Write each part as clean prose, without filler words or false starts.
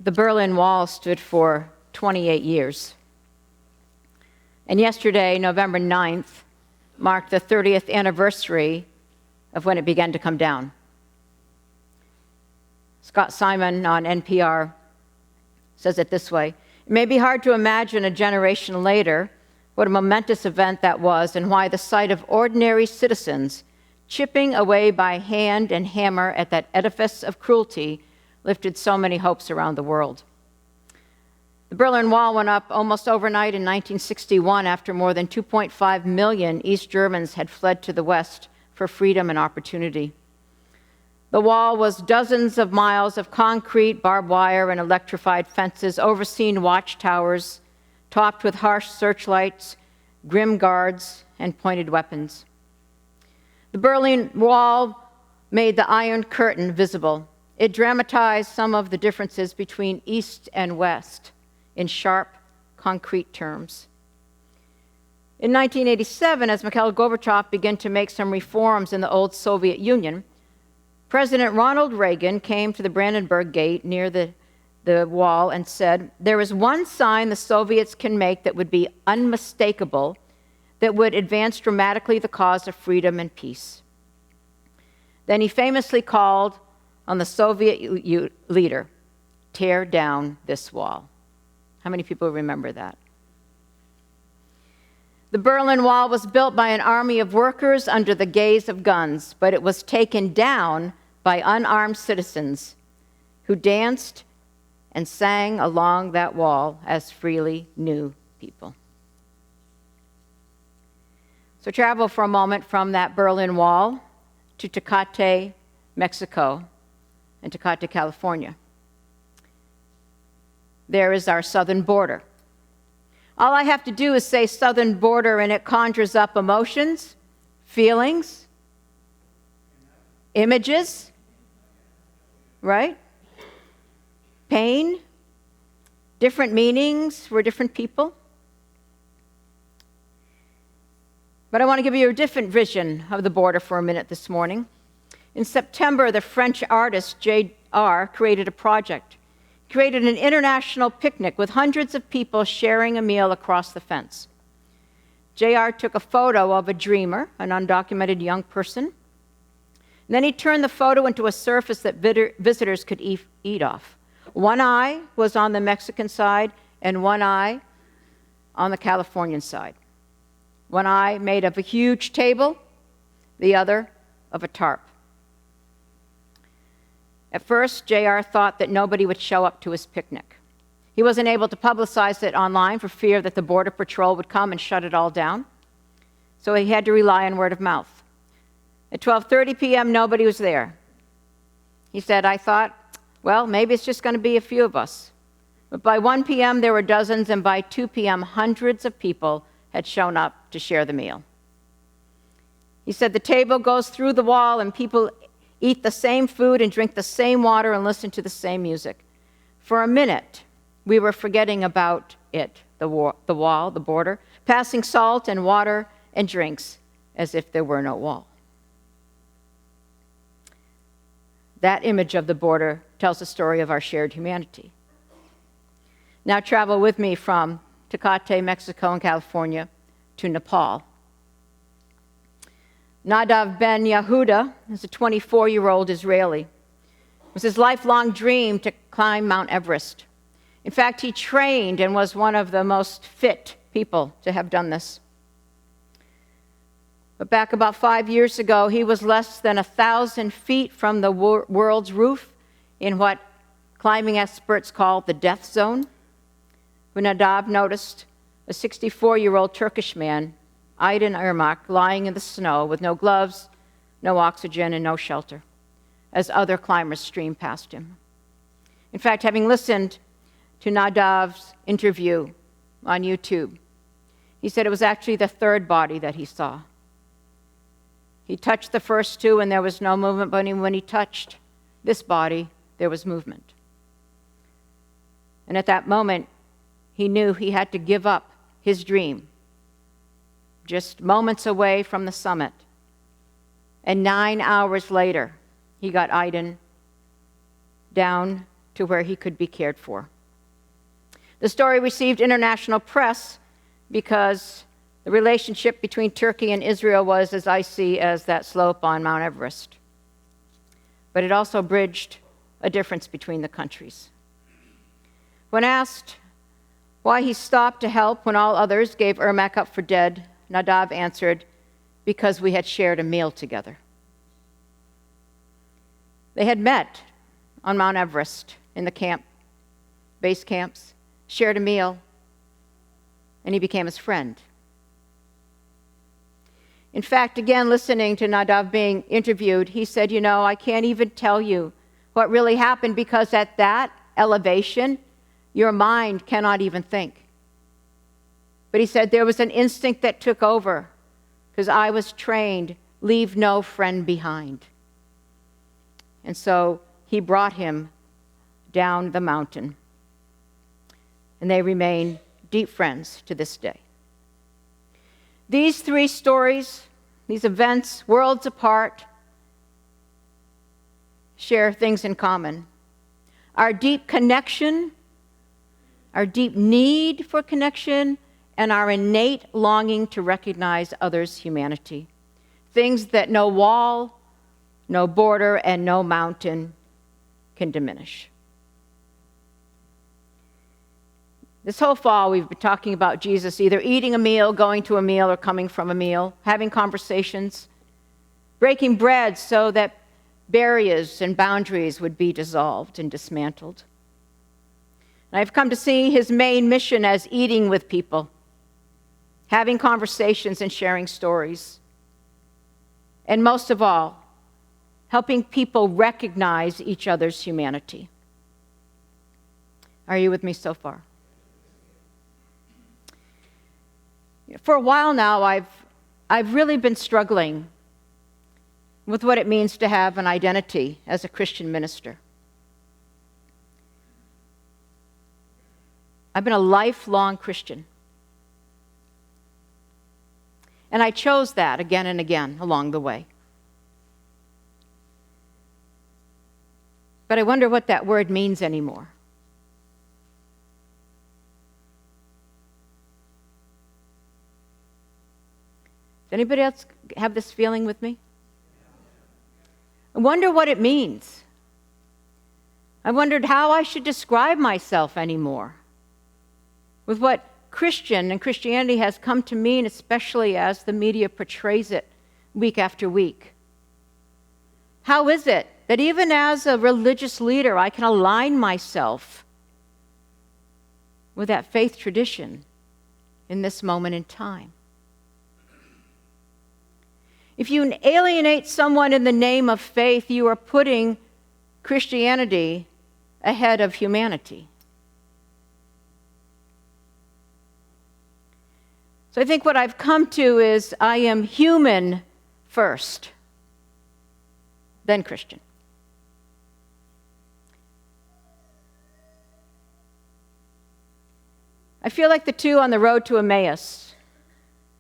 The Berlin Wall stood for 28 years. And yesterday, November 9th, marked the 30th anniversary of when it began to come down. Scott Simon on NPR says it this way: "It may be hard to imagine a generation later what a momentous event that was and why the sight of ordinary citizens chipping away by hand and hammer at that edifice of cruelty lifted so many hopes around the world." The Berlin Wall went up almost overnight in 1961 after more than 2.5 million East Germans had fled to the West for freedom and opportunity. The wall was dozens of miles of concrete, barbed wire, and electrified fences, overseen watchtowers, topped with harsh searchlights, grim guards, and pointed weapons. The Berlin Wall made the Iron Curtain visible. It dramatized some of the differences between East and West in sharp, concrete terms. In 1987, as Mikhail Gorbachev began to make some reforms in the old Soviet Union, President Ronald Reagan came to the Brandenburg Gate near the wall and said, "There is one sign the Soviets can make that would be unmistakable, that would advance dramatically the cause of freedom and peace." Then he famously called on the Soviet leader, "Tear down this wall." How many people remember that? The Berlin Wall was built by an army of workers under the gaze of guns, but it was taken down by unarmed citizens who danced and sang along that wall as freely new people. So travel for a moment from that Berlin Wall to Tecate, Mexico, and Tecate, California. There is our southern border. All I have to do is say southern border and it conjures up emotions, feelings, images, right? Pain, different meanings for different people. But I want to give you a different vision of the border for a minute this morning. In September, the French artist J.R. created a project. He created an international picnic with hundreds of people sharing a meal across the fence. J.R. took a photo of a dreamer, an undocumented young person. And then he turned the photo into a surface that visitors could eat off. One eye was on the Mexican side and one eye on the Californian side. One eye made of a huge table, the other of a tarp. At first, J.R. thought that nobody would show up to his picnic. He wasn't able to publicize it online for fear that the Border Patrol would come and shut it all down. So he had to rely on word of mouth. At 12:30 p.m., nobody was there. He said, "I thought, well, maybe it's just going to be a few of us." But by 1 p.m., there were dozens, and by 2 p.m., hundreds of people had shown up to share the meal. He said, "The table goes through the wall, and people eat the same food and drink the same water and listen to the same music. For a minute, we were forgetting about it, the wall, the border, passing salt and water and drinks as if there were no wall." That image of the border tells the story of our shared humanity. Now travel with me from Tecate, Mexico, and California to Nepal. Nadav ben Yehuda is a 24-year-old Israeli. It was his lifelong dream to climb Mount Everest. In fact, he trained and was one of the most fit people to have done this. But back about 5 years ago, he was less than 1,000 feet from the world's roof in what climbing experts call the death zone, when Nadav noticed a 64-year-old Turkish man, Aydin Irmak, lying in the snow with no gloves, no oxygen, and no shelter, as other climbers streamed past him. In fact, having listened to Nadav's interview on YouTube, he said it was actually the third body that he saw. He touched the first two and there was no movement, but when he touched this body, there was movement. And at that moment, he knew he had to give up his dream, just moments away from the summit. And 9 hours later, he got Aydin down to where he could be cared for. The story received international press because the relationship between Turkey and Israel was as icy as that slope on Mount Everest. But it also bridged a difference between the countries. When asked why he stopped to help when all others gave Ermak up for dead, Nadav answered, "Because we had shared a meal together." They had met on Mount Everest in the base camps, shared a meal, and he became his friend. In fact, again, listening to Nadav being interviewed, he said, I can't even tell you what really happened because at that elevation, your mind cannot even think. But he said there was an instinct that took over because I was trained, leave no friend behind. And so he brought him down the mountain. And they remain deep friends to this day. These three stories, these events, worlds apart, share things in common. Our deep connection, our deep need for connection, and our innate longing to recognize others' humanity. Things that no wall, no border, and no mountain can diminish. This whole fall, we've been talking about Jesus either eating a meal, going to a meal, or coming from a meal, having conversations, breaking bread so that barriers and boundaries would be dissolved and dismantled. And I've come to see his main mission as eating with people, having conversations and sharing stories. And most of all, helping people recognize each other's humanity. Are you with me so far? For a while now, I've really been struggling with what it means to have an identity as a Christian minister. I've been a lifelong Christian. And I chose that again and again along the way. But I wonder what that word means anymore. Does anybody else have this feeling with me? I wonder what it means. I wondered how I should describe myself anymore with what Christian and Christianity has come to mean, especially as the media portrays it week after week. How is it that even as a religious leader, I can align myself with that faith tradition in this moment in time? If you alienate someone in the name of faith, you are putting Christianity ahead of humanity. So I think what I've come to is I am human first, then Christian. I feel like the two on the road to Emmaus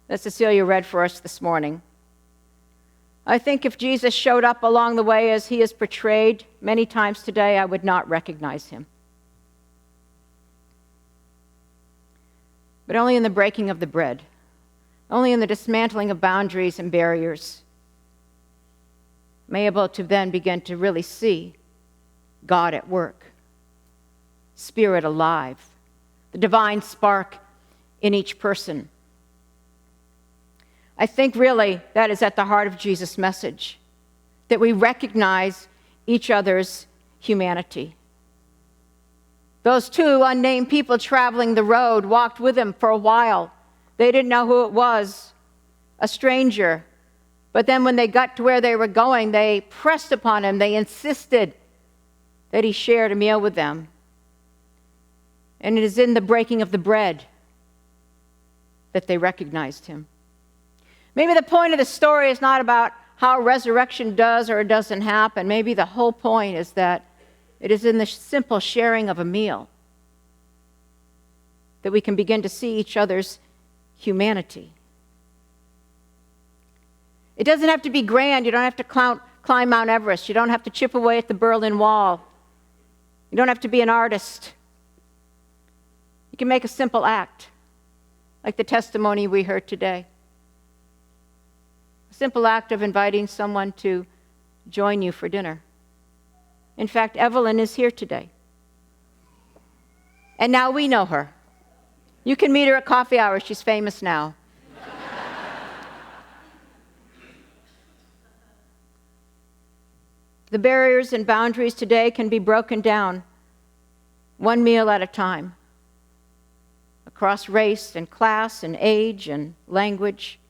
that Cecilia read for us this morning. I think if Jesus showed up along the way as he is portrayed many times today, I would not recognize him. But only in the breaking of the bread, only in the dismantling of boundaries and barriers, am I able to then begin to really see God at work, Spirit alive, the divine spark in each person. I think really that is at the heart of Jesus' message, that we recognize each other's humanity. Those two unnamed people traveling the road walked with him for a while. They didn't know who it was, a stranger. But then when they got to where they were going, they pressed upon him. They insisted that he shared a meal with them. And it is in the breaking of the bread that they recognized him. Maybe the point of the story is not about how resurrection does or doesn't happen. Maybe the whole point is that it is in the simple sharing of a meal that we can begin to see each other's humanity. It doesn't have to be grand. You don't have to climb Mount Everest. You don't have to chip away at the Berlin Wall. You don't have to be an artist. You can make a simple act, like the testimony we heard today. A simple act of inviting someone to join you for dinner. In fact, Evelyn is here today. And now we know her. You can meet her at coffee hour. She's famous now. The barriers and boundaries today can be broken down one meal at a time, across race and class and age and language.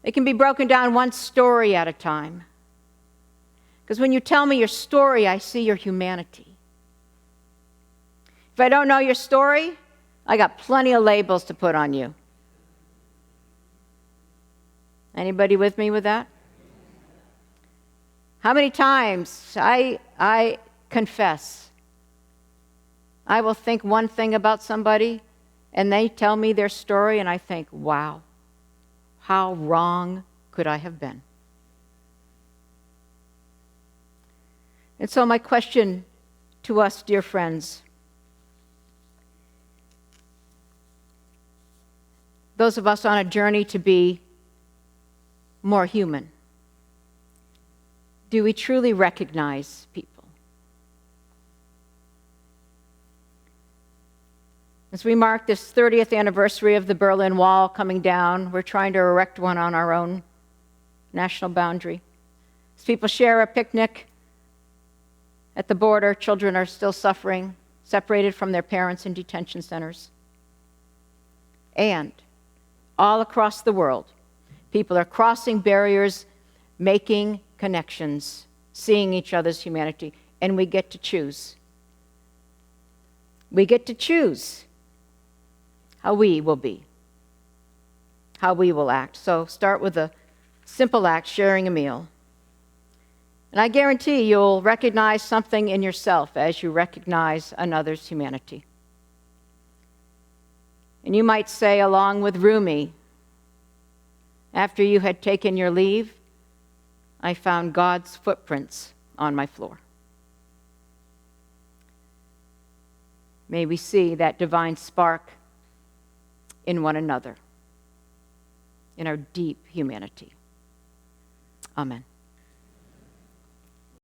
It can be broken down one story at a time. Because when you tell me your story, I see your humanity. If I don't know your story, I got plenty of labels to put on you. Anybody with me with that? How many times I confess, I will think one thing about somebody, and they tell me their story, and I think, wow, how wrong could I have been? And so my question to us, dear friends, those of us on a journey to be more human, do we truly recognize people? As we mark this 30th anniversary of the Berlin Wall coming down, we're trying to erect one on our own national boundary. As people share a picnic at the border, children are still suffering, separated from their parents in detention centers. And all across the world, people are crossing barriers, making connections, seeing each other's humanity, and we get to choose. We get to choose how we will be, how we will act. So start with a simple act, sharing a meal. And I guarantee you'll recognize something in yourself as you recognize another's humanity. And you might say, along with Rumi, after you had taken your leave, I found God's footprints on my floor. May we see that divine spark in one another, in our deep humanity. Amen.